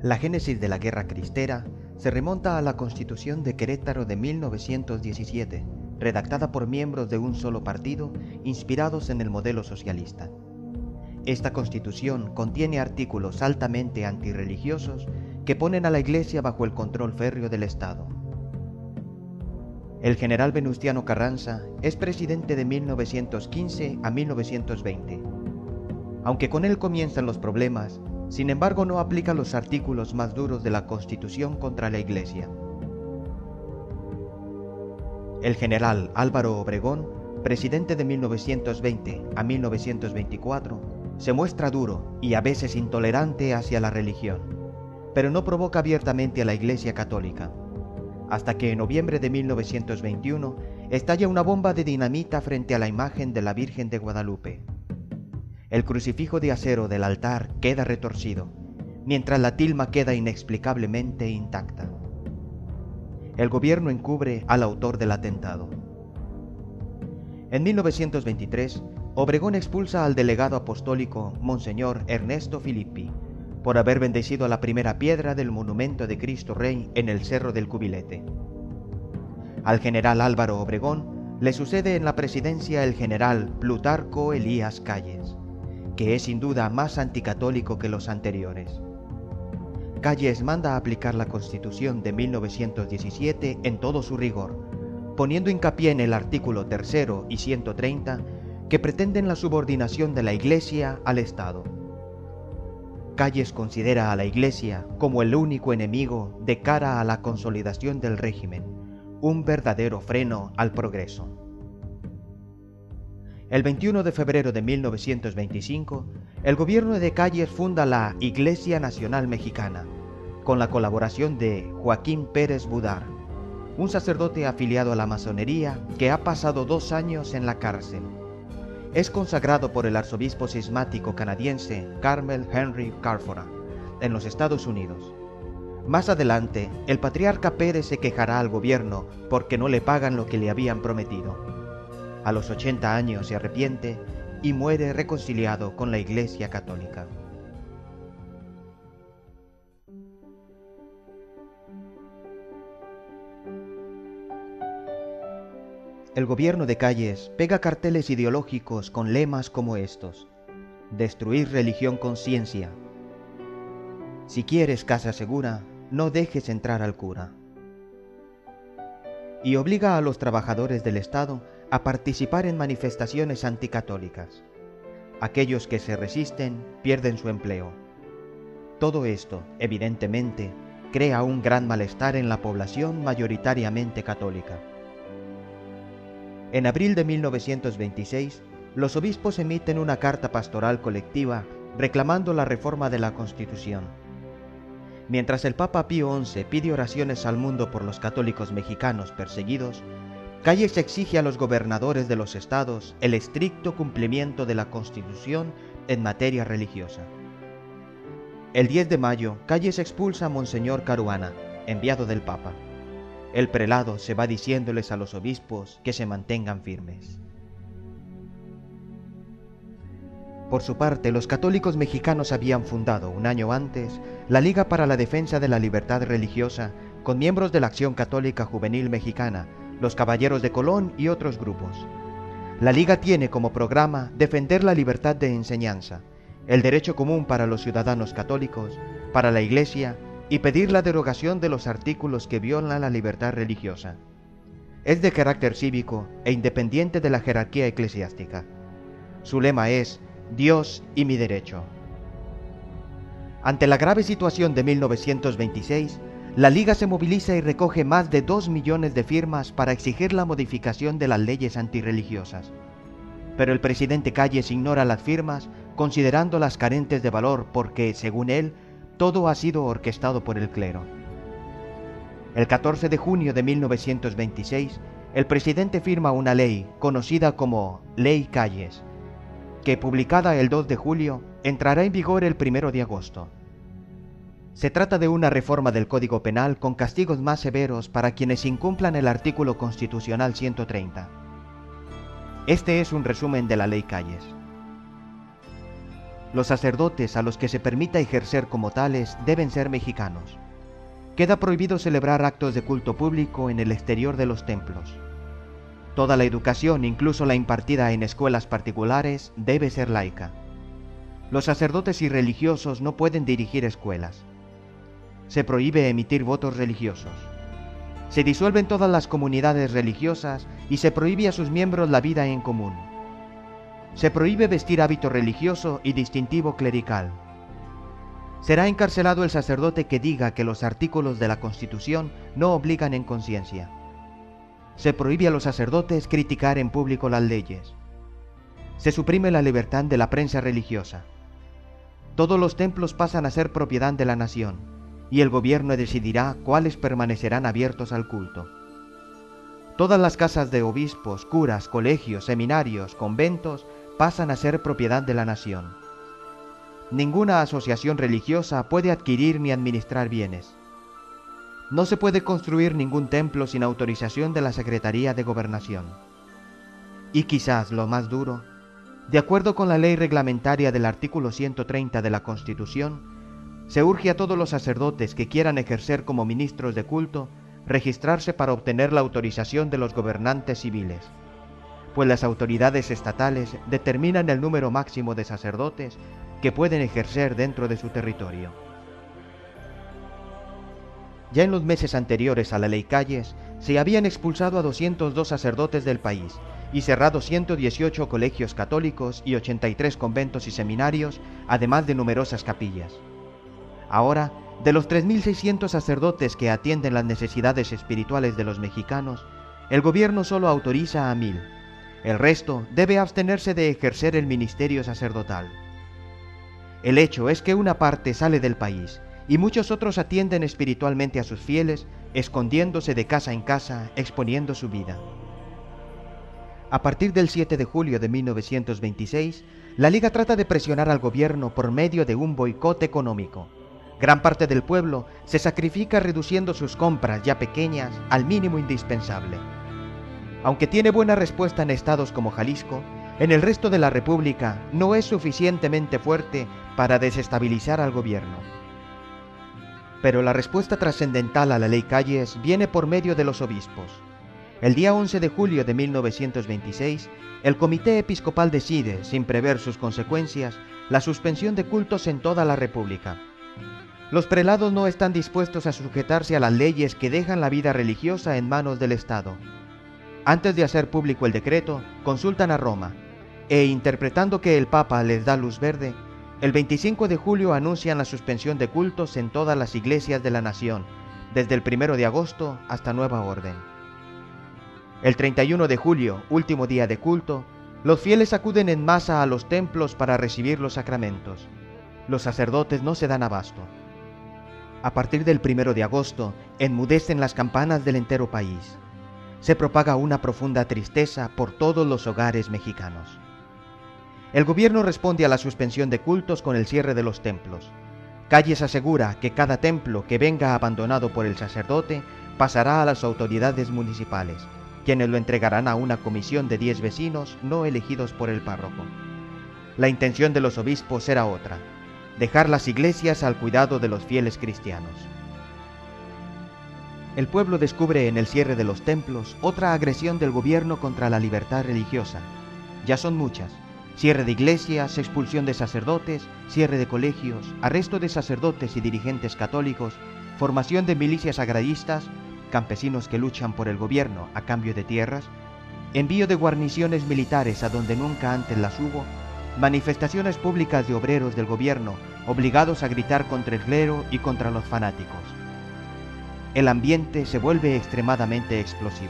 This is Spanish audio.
La génesis de la Guerra Cristera se remonta a la Constitución de Querétaro de 1917, redactada por miembros de un solo partido, inspirados en el modelo socialista. Esta Constitución contiene artículos altamente antirreligiosos que ponen a la Iglesia bajo el control férreo del Estado. El general Venustiano Carranza es presidente de 1915 a 1920. Aunque con él comienzan los problemas, sin embargo no aplica los artículos más duros de la Constitución contra la Iglesia. El general Álvaro Obregón, presidente de 1920 a 1924, se muestra duro y a veces intolerante hacia la religión, pero no provoca abiertamente a la Iglesia católica, hasta que en noviembre de 1921 estalla una bomba de dinamita frente a la imagen de la Virgen de Guadalupe. El crucifijo de acero del altar queda retorcido, mientras la tilma queda inexplicablemente intacta. El gobierno encubre al autor del atentado. En 1923, Obregón expulsa al delegado apostólico Monseñor Ernesto Filippi por haber bendecido la primera piedra del monumento de Cristo Rey en el Cerro del Cubilete. Al general Álvaro Obregón le sucede en la presidencia el general Plutarco Elías Calles, que es sin duda más anticatólico que los anteriores. Calles manda a aplicar la Constitución de 1917 en todo su rigor, poniendo hincapié en el artículo 3 y 130 que pretenden la subordinación de la Iglesia al Estado. Calles considera a la Iglesia como el único enemigo de cara a la consolidación del régimen, un verdadero freno al progreso. El 21 de febrero de 1925, el gobierno de Calles funda la Iglesia Nacional Mexicana, con la colaboración de Joaquín Pérez Budar, un sacerdote afiliado a la masonería que ha pasado 2 años en la cárcel. Es consagrado por el arzobispo cismático canadiense Carmel Henry Carfora, en los Estados Unidos. Más adelante, el patriarca Pérez se quejará al gobierno porque no le pagan lo que le habían prometido. A los 80 años se arrepiente y muere reconciliado con la Iglesia Católica. El gobierno de Calles pega carteles ideológicos con lemas como estos: destruir religión con ciencia. Si quieres casa segura, no dejes entrar al cura. Y obliga a los trabajadores del Estado a participar en manifestaciones anticatólicas. Aquellos que se resisten pierden su empleo. Todo esto, evidentemente, crea un gran malestar en la población mayoritariamente católica. En abril de 1926, los obispos emiten una carta pastoral colectiva reclamando la reforma de la Constitución. Mientras el Papa Pío XI pide oraciones al mundo por los católicos mexicanos perseguidos, Calles exige a los gobernadores de los estados el estricto cumplimiento de la Constitución en materia religiosa. El 10 de mayo, Calles expulsa a Monseñor Caruana, enviado del Papa. El prelado se va diciéndoles a los obispos que se mantengan firmes. Por su parte, los católicos mexicanos habían fundado, un año antes, la Liga para la Defensa de la Libertad Religiosa, con miembros de la Acción Católica Juvenil Mexicana, los Caballeros de Colón y otros grupos. La Liga tiene como programa defender la libertad de enseñanza, el derecho común para los ciudadanos católicos, para la Iglesia, y pedir la derogación de los artículos que violan la libertad religiosa. Es de carácter cívico e independiente de la jerarquía eclesiástica. Su lema es Dios y mi derecho. Ante la grave situación de 1926, la Liga se moviliza y recoge más de 2 millones de firmas para exigir la modificación de las leyes antirreligiosas. Pero el presidente Calles ignora las firmas, considerándolas carentes de valor porque, según él, todo ha sido orquestado por el clero. El 14 de junio de 1926, el presidente firma una ley, conocida como Ley Calles, que publicada el 2 de julio, entrará en vigor el 1 de agosto. Se trata de una reforma del Código Penal con castigos más severos para quienes incumplan el artículo constitucional 130. Este es un resumen de la Ley Calles. Los sacerdotes a los que se permita ejercer como tales deben ser mexicanos. Queda prohibido celebrar actos de culto público en el exterior de los templos. Toda la educación, incluso la impartida en escuelas particulares, debe ser laica. Los sacerdotes y religiosos no pueden dirigir escuelas. Se prohíbe emitir votos religiosos. Se disuelven todas las comunidades religiosas y se prohíbe a sus miembros la vida en común. Se prohíbe vestir hábito religioso y distintivo clerical. Será encarcelado el sacerdote que diga que los artículos de la Constitución no obligan en conciencia. Se prohíbe a los sacerdotes criticar en público las leyes. Se suprime la libertad de la prensa religiosa. Todos los templos pasan a ser propiedad de la nación, y el gobierno decidirá cuáles permanecerán abiertos al culto. Todas las casas de obispos, curas, colegios, seminarios, conventos pasan a ser propiedad de la nación. Ninguna asociación religiosa puede adquirir ni administrar bienes. No se puede construir ningún templo sin autorización de la Secretaría de Gobernación. Y quizás lo más duro, de acuerdo con la ley reglamentaria del artículo 130 de la Constitución, se urge a todos los sacerdotes que quieran ejercer como ministros de culto registrarse para obtener la autorización de los gobernantes civiles, pues las autoridades estatales determinan el número máximo de sacerdotes que pueden ejercer dentro de su territorio. Ya en los meses anteriores a la Ley Calles, se habían expulsado a 202 sacerdotes del país y cerrado 118 colegios católicos y 83 conventos y seminarios, además de numerosas capillas. Ahora, de los 3.600 sacerdotes que atienden las necesidades espirituales de los mexicanos, el gobierno solo autoriza a 1.000. El resto debe abstenerse de ejercer el ministerio sacerdotal. El hecho es que una parte sale del país y muchos otros atienden espiritualmente a sus fieles, escondiéndose de casa en casa, exponiendo su vida. A partir del 7 de julio de 1926, la Liga trata de presionar al gobierno por medio de un boicot económico. Gran parte del pueblo se sacrifica reduciendo sus compras ya pequeñas al mínimo indispensable. Aunque tiene buena respuesta en estados como Jalisco, en el resto de la República no es suficientemente fuerte para desestabilizar al gobierno. Pero la respuesta trascendental a la Ley Calles viene por medio de los obispos. El día 11 de julio de 1926, el Comité Episcopal decide, sin prever sus consecuencias, la suspensión de cultos en toda la República. Los prelados no están dispuestos a sujetarse a las leyes que dejan la vida religiosa en manos del Estado. Antes de hacer público el decreto, consultan a Roma, e interpretando que el Papa les da luz verde, el 25 de julio anuncian la suspensión de cultos en todas las iglesias de la nación, desde el 1 de agosto hasta nueva orden. El 31 de julio, último día de culto, los fieles acuden en masa a los templos para recibir los sacramentos. Los sacerdotes no se dan abasto. A partir del 1 de agosto, enmudecen las campanas del entero país. Se propaga una profunda tristeza por todos los hogares mexicanos. El gobierno responde a la suspensión de cultos con el cierre de los templos. Calles asegura que cada templo que venga abandonado por el sacerdote pasará a las autoridades municipales, quienes lo entregarán a una comisión de 10 vecinos no elegidos por el párroco. La intención de los obispos era otra: dejar las iglesias al cuidado de los fieles cristianos. El pueblo descubre en el cierre de los templos otra agresión del gobierno contra la libertad religiosa. Ya son muchas: cierre de iglesias, expulsión de sacerdotes, cierre de colegios, arresto de sacerdotes y dirigentes católicos, formación de milicias agraristas, campesinos que luchan por el gobierno a cambio de tierras, envío de guarniciones militares a donde nunca antes las hubo, manifestaciones públicas de obreros del gobierno obligados a gritar contra el clero y contra los fanáticos. El ambiente se vuelve extremadamente explosivo.